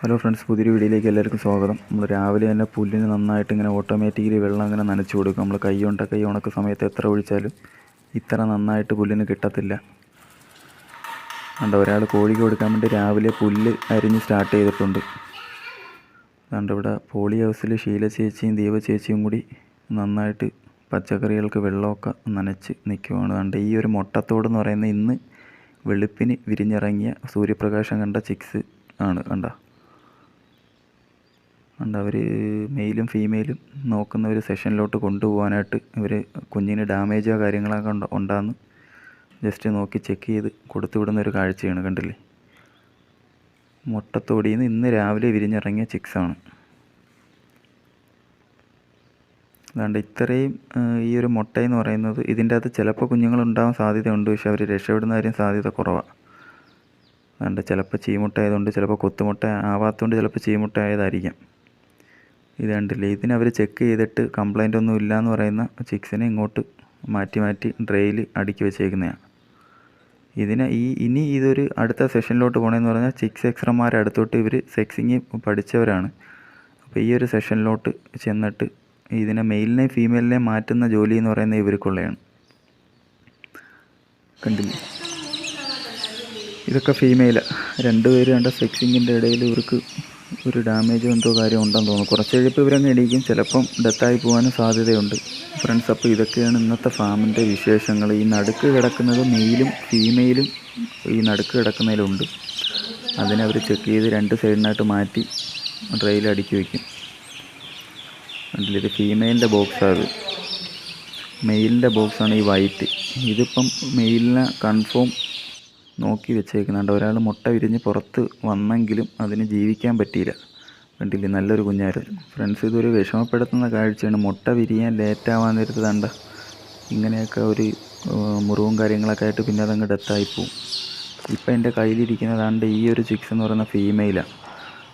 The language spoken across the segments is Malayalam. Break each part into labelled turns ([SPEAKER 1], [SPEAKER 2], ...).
[SPEAKER 1] ഹലോ ഫ്രണ്ട്സ്, പുതിയൊരു വീഡിയോയിലേക്ക് എല്ലാവർക്കും സ്വാഗതം. നമ്മൾ രാവിലെ തന്നെ പുല്ലിന് നന്നായിട്ട് ഇങ്ങനെ ഓട്ടോമാറ്റിക്കലി വെള്ളം അങ്ങനെ നനച്ച് കൊടുക്കും. നമ്മൾ കൈ ഉണക്ക സമയത്ത് എത്ര ഒഴിച്ചാലും ഇത്ര നന്നായിട്ട് പുല്ലിന് കിട്ടത്തില്ല. അതുകൊണ്ട് ഒരാൾ കോഴിക്ക് കൊടുക്കാൻ വേണ്ടി രാവിലെ പുല്ല് അരിഞ്ഞ് സ്റ്റാർട്ട് ചെയ്തിട്ടുണ്ട്. അതുകൊണ്ട് ഇവിടെ പോളി ഹൗസിൽ ഷീല ചേച്ചിയും ദീപ ചേച്ചിയും കൂടി നന്നായിട്ട് പച്ചക്കറികൾക്ക് വെള്ളമൊക്കെ നനച്ച് നിൽക്കുവാണ്. അതുകൊണ്ട് ഈ ഒരു മുട്ടത്തോട് എന്ന് പറയുന്നത് ഇന്ന് വെളുപ്പിന് വിരിഞ്ഞിറങ്ങിയ സൂര്യപ്രകാശം കണ്ട ചിക്സ് ആണ്. അവർ മെയിലും ഫീമെയിലും നോക്കുന്ന ഒരു സെഷനിലോട്ട് കൊണ്ടുപോകാനായിട്ട് ഇവർ കുഞ്ഞിന് ഡാമേജോ കാര്യങ്ങളൊക്കെ ഉണ്ടാകുന്നു ജസ്റ്റ് നോക്കി ചെക്ക് ചെയ്ത് കൊടുത്തു വിടുന്ന ഒരു കാഴ്ചയാണ്. കണ്ടില്ലേ, മുട്ടത്തോടിയിൽ നിന്ന് ഇന്ന് രാവിലെ വിരിഞ്ഞിറങ്ങിയ ചിക്സാണ്. അതുകൊണ്ട് ഇത്രയും ഈ ഒരു മുട്ടയെന്ന് പറയുന്നത് ഇതിൻ്റെ അകത്ത് ചിലപ്പോൾ കുഞ്ഞുങ്ങളുണ്ടാകാൻ സാധ്യതയുണ്ട്, പക്ഷെ അവർ രക്ഷപ്പെടുന്ന കാര്യം സാധ്യത കുറവാണ്. അതുകൊണ്ട് ചിലപ്പോൾ ചീമുട്ട ആയതുകൊണ്ട്, ചിലപ്പോൾ കൊത്തുമുട്ട ആവാത്തതുകൊണ്ട് ചിലപ്പോൾ ചീമുട്ട ആയതായിരിക്കാം. ഇത് കണ്ടില്ലേ, ഇതിനവർ ചെക്ക് ചെയ്തിട്ട് കംപ്ലൈൻ്റ് ഒന്നും ഇല്ല എന്ന് പറയുന്ന ചിക്സിനെ ഇങ്ങോട്ട് മാറ്റി ഡ്രെയിൽ അടുക്കി വെച്ചേക്കുന്നതാണ്. ഇനി ഇതൊരു അടുത്ത സെഷനിലോട്ട് പോകണമെന്ന് പറഞ്ഞാൽ ചിക്സ് എക്സ്ട്രമാരെ അടുത്തോട്ട് ഇവർ സെക്സിങ് പഠിച്ചവരാണ്. അപ്പോൾ ഈ ഒരു സെഷനിലോട്ട് ചെന്നിട്ട് ഇതിനെ മെയിലിനെയും ഫീമെയിലിനെയും മാറ്റുന്ന ജോലി എന്ന് പറയുന്നത് ഇവർക്കുള്ളതാണ്. കണ്ടില്ലേ, ഇതൊക്കെ ഫീമെയിലാണ്. രണ്ടുപേരും കണ്ട സെക്സിങ്ങിൻ്റെ ഇടയിൽ ഇവർക്ക് ഒരു ഡാമേജോ എന്തോ കാര്യം ഉണ്ടെന്ന് തോന്നുന്നു. കുറച്ച് കഴിയുമ്പോൾ ഇവരങ്ങ് എണീക്കും, ചിലപ്പം ഡെത്തായി പോകാനും സാധ്യതയുണ്ട്. ഫ്രണ്ട്സ്, അപ്പോൾ ഇതൊക്കെയാണ് ഇന്നത്തെ ഫാമിൻ്റെ വിശേഷങ്ങൾ. ഈ നടുക്ക് കിടക്കുന്നത് മെയിലും ഫീമെയിലും ഈ നടുക്ക് കിടക്കുന്നതിലുണ്ട്. അതിനവർ ചെക്ക് ചെയ്ത് രണ്ട് സൈഡിനായിട്ട് മാറ്റി ഡ്രെയിൽ അടുക്കി വയ്ക്കും. അതിലൊരു ഫീമെയിലിൻ്റെ ബോക്സാണ്, മെയിലിൻ്റെ ബോക്സാണ് ഈ വൈറ്റ്. ഇതിപ്പം മെയിലിനെ കൺഫേം നോക്കി വെച്ചേക്കുന്നുണ്ട്. ഒരാൾ മുട്ട വിരിഞ്ഞ് പുറത്ത് വന്നെങ്കിലും അതിന് ജീവിക്കാൻ പറ്റിയില്ല. കണ്ടില്ലേ, നല്ലൊരു കുഞ്ഞായിരുന്നു. ഫ്രണ്ട്സ്, ഇതൊരു വിഷമപ്പെടുത്തുന്ന കാഴ്ചയാണ്. മുട്ട വിരിയാൻ ലേറ്റാവാൻ നേരത്ത് കണ്ട ഇങ്ങനെയൊക്കെ ഒരു മുറിവും കാര്യങ്ങളൊക്കെ ആയിട്ട് പിന്നെ അതങ്ങ് ഡെത്തായി പോവും. ഇപ്പം എൻ്റെ കയ്യിലിരിക്കുന്നതാണ്ട് ഈ ഒരു ചിക്സ് എന്ന് പറയുന്ന ഫീമെയിലാണ്.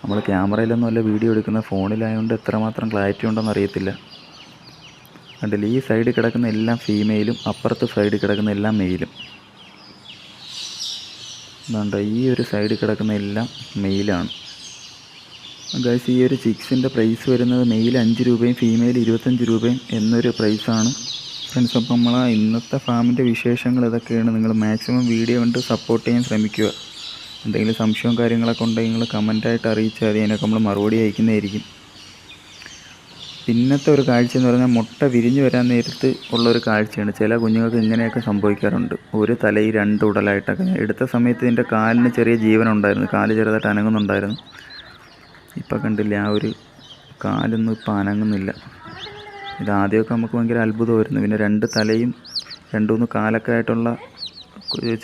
[SPEAKER 1] നമ്മൾ ക്യാമറയിലൊന്നും അല്ല വീഡിയോ എടുക്കുന്ന, ഫോണിലായതുകൊണ്ട് എത്രമാത്രം ക്ലാരിറ്റി ഉണ്ടെന്ന് അറിയത്തില്ല. കണ്ടില്ലേ, ഈ സൈഡിൽ കിടക്കുന്ന എല്ലാം ഫീമെയിലും അപ്പുറത്ത് സൈഡിൽ കിടക്കുന്ന എല്ലാം മെയിലും. അതുകൊണ്ട് ഈ ഒരു സൈഡിൽ കിടക്കുന്ന എല്ലാം മെയിലാണ്. ഗൈസ്, ഈ ഒരു ചിക്സിൻ്റെ പ്രൈസ് വരുന്നത് മെയിൽ 5 രൂപയും ഫീമെയിൽ 25 രൂപയും എന്നൊരു പ്രൈസാണ് ഫ്രണ്ട്സ്. അപ്പം നമ്മൾ ഇന്നത്തെ ഫാമിൻ്റെ വിശേഷങ്ങൾ ഇതൊക്കെയാണ്. നിങ്ങൾ മാക്സിമം വീഡിയോ കണ്ട് സപ്പോർട്ട് ചെയ്യാൻ ശ്രമിക്കുക. എന്തെങ്കിലും സംശയവും കാര്യങ്ങളൊക്കെ ഉണ്ടെങ്കിൽ നിങ്ങൾ കമൻറ്റായിട്ട് അറിയിച്ചാൽ മതി, അതിനൊക്കെ നമ്മൾ മറുപടി അയക്കുന്നതായിരിക്കും. പിന്നത്തെ ഒരു കാഴ്ച എന്ന് പറഞ്ഞാൽ മുട്ട വിരിഞ്ഞ് വരാൻ നേരത്ത് ഉള്ളൊരു കാഴ്ചയാണ്. ചില കുഞ്ഞുങ്ങൾക്ക് ഇങ്ങനെയൊക്കെ സംഭവിക്കാറുണ്ട്. ഒരു തലയിൽ 2 ഉടലായിട്ടൊക്കെ. എടുത്ത സമയത്ത് ഇതിൻ്റെ കാലിന് ചെറിയ ജീവനുണ്ടായിരുന്നു, കാല് ചെറുതായിട്ട് അനങ്ങുന്നുണ്ടായിരുന്നു. ഇപ്പം കണ്ടില്ല, ആ ഒരു കാലൊന്നും ഇപ്പം അനങ്ങുന്നില്ല. ഇതാദ്യമൊക്കെ നമുക്ക് ഭയങ്കര അത്ഭുതമായിരുന്നു. പിന്നെ 2 തലയും 2-3 കാലൊക്കെ ആയിട്ടുള്ള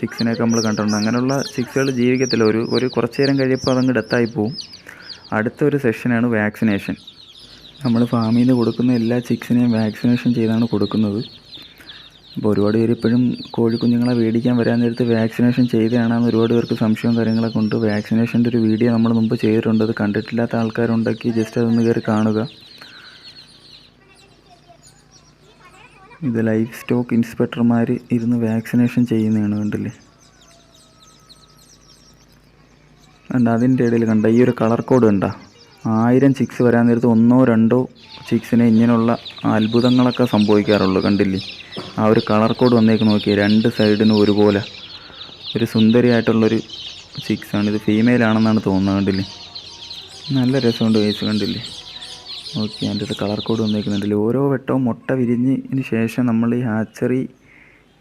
[SPEAKER 1] ചിക്സിനെയൊക്കെ നമ്മൾ കണ്ടിട്ടുണ്ട്. അങ്ങനെയുള്ള ചിക്സുകൾ ജീവിക്കത്തില്ല. ഒരു കുറച്ച് നേരം കഴിയുമ്പോൾ അതങ്ങ് ഡെത്തായി പോവും. അടുത്തൊരു സെഷനാണ് വാക്സിനേഷൻ. നമ്മൾ ഫാമിൽ നിന്ന് കൊടുക്കുന്ന എല്ലാ ചിക്സിനെയും വാക്സിനേഷൻ ചെയ്താണ് കൊടുക്കുന്നത്. അപ്പോൾ ഒരുപാട് പേര് ഇപ്പോഴും കോഴിക്കുഞ്ഞുങ്ങളെ മേടിക്കാൻ വരാൻ നേരത്ത് വാക്സിനേഷൻ ചെയ്തതാണെന്ന് ഒരുപാട് പേർക്ക് സംശയവും കാര്യങ്ങളൊക്കെ ഉണ്ട്. വാക്സിനേഷൻ്റെ ഒരു വീഡിയോ നമ്മൾ മുമ്പ് ചെയ്തിട്ടുണ്ട്. അത് കണ്ടിട്ടില്ലാത്ത ആൾക്കാരുണ്ടെങ്കിൽ ജസ്റ്റ് അതൊന്ന് കയറി കാണുക. ഇത് ലൈഫ് സ്റ്റോക്ക് ഇൻസ്പെക്ടർമാർ ഇരുന്ന് വാക്സിനേഷൻ ചെയ്യുന്നതാണ്. കണ്ടില്ലേ, അതിൻ്റെ ഇടയിൽ കണ്ട ഈ ഒരു കളർ കോഡ് കണ്ട 1000 ചിക്സ് വരാൻ നേരത്ത് 1-2 ചിക്സിനെ ഇങ്ങനെയുള്ള അത്ഭുതങ്ങളൊക്കെ സംഭവിക്കാറുള്ളൂ. കണ്ടില്ലേ, ആ ഒരു കളർ കോഡ് വന്നേക്ക് നോക്കിയേ, 2 സൈഡിനും ഒരുപോലെ ഒരു സുന്ദരിയായിട്ടുള്ളൊരു ചിക്സാണ്. ഇത് ഫീമെയിലാണെന്നാണ് തോന്നുന്നത്. കണ്ടില്ലേ, നല്ല രസമുണ്ട് കേസ്. കണ്ടില്ലേ, ഓക്കെ, അതിൻ്റെ അടുത്ത് കളർ കോഡ് വന്നേക്കുന്നുണ്ടല്ലേ. ഓരോ വട്ടവും മുട്ട വിരിഞ്ഞതിന് ശേഷം നമ്മൾ ഈ ഹാച്ചറി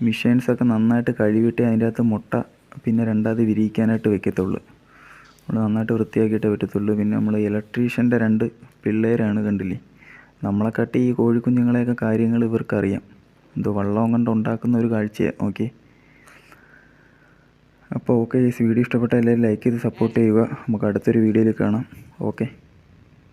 [SPEAKER 1] മെഷീൻസൊക്കെ നന്നായിട്ട് കഴുകിയിട്ട് അതിൻ്റെ അകത്ത് മുട്ട പിന്നെ രണ്ടാമത് വിരിയിക്കാനായിട്ട് വെക്കത്തുള്ളൂ. നമ്മൾ നന്നായിട്ട് വൃത്തിയാക്കിയിട്ടേ പറ്റത്തുള്ളൂ. പിന്നെ നമ്മൾ ഇലക്ട്രീഷ്യൻ്റെ 2 പിള്ളേരാണ്. കണ്ടില്ലേ, നമ്മളെക്കാട്ടി ഈ കോഴിക്കുഞ്ഞുങ്ങളെയൊക്കെ കാര്യങ്ങൾ ഇവർക്കറിയാം. എന്തോ വെള്ളം കൊണ്ട് ഉണ്ടാക്കുന്ന ഒരു കാഴ്ചയാണ്. ഓക്കെ, അപ്പോൾ ഓക്കെ, ഈ വീഡിയോ ഇഷ്ടപ്പെട്ട എല്ലാവരും ലൈക്ക് ചെയ്ത് സപ്പോർട്ട് ചെയ്യുക. നമുക്ക് അടുത്തൊരു വീഡിയോയിൽ കാണാം. ഓക്കെ.